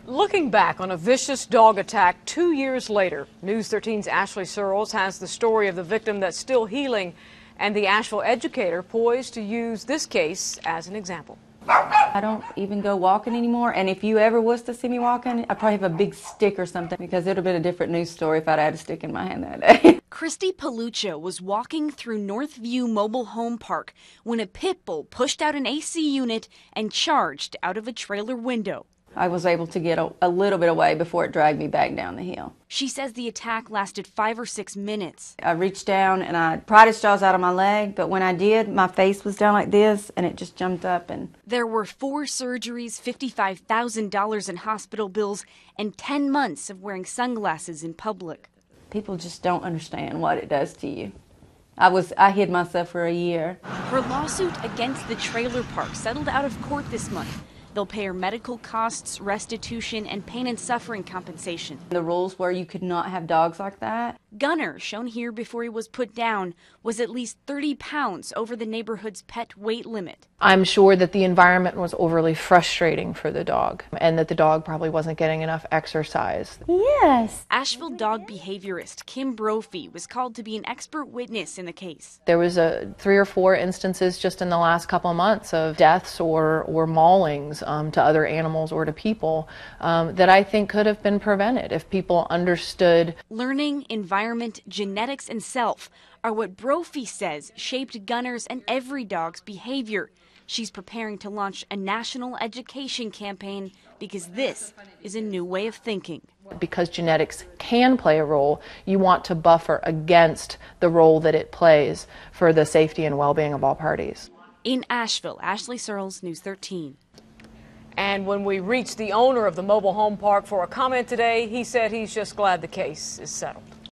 Looking back on a vicious dog attack 2 years later, News 13's Ashley Searles has the story of the victim that's still healing and the Asheville educator poised to use this case as an example. I don't even go walking anymore, and if you ever was to see me walking, I'd probably have a big stick or something, because it would have been a different news story if I'd had a stick in my hand that day. Christy Palucha was walking through Northview Mobile Home Park when a pit bull pushed out an AC unit and charged out of a trailer window. I was able to get a little bit away before it dragged me back down the hill. She says the attack lasted 5 or 6 minutes. I reached down and I pried its jaws out of my leg, but when I did, my face was down like this and it just jumped up. And there were 4 surgeries, $55,000 in hospital bills, and 10 months of wearing sunglasses in public. People just don't understand what it does to you. I hid myself for a year. Her lawsuit against the trailer park settled out of court this month. They'll pay her medical costs, restitution, and pain and suffering compensation. The rules were you could not have dogs like that. Gunner, shown here before he was put down, was at least 30 pounds over the neighborhood's pet weight limit. I'm sure that the environment was overly frustrating for the dog and that the dog probably wasn't getting enough exercise. Yes. Asheville dog behaviorist Kim Brophy was called to be an expert witness in the case. There was 3 or 4 instances just in the last couple of months of deaths or maulings to other animals or to people that I think could have been prevented if people understood. Learning, environment, genetics, and self are what Brophy says shaped Gunner's and every dog's behavior. She's preparing to launch a national education campaign because this is a new way of thinking. Because genetics can play a role, you want to buffer against the role that it plays for the safety and well-being of all parties. In Asheville, Ashley Searles, News 13. And when we reached the owner of the mobile home park for a comment today, he said he's just glad the case is settled.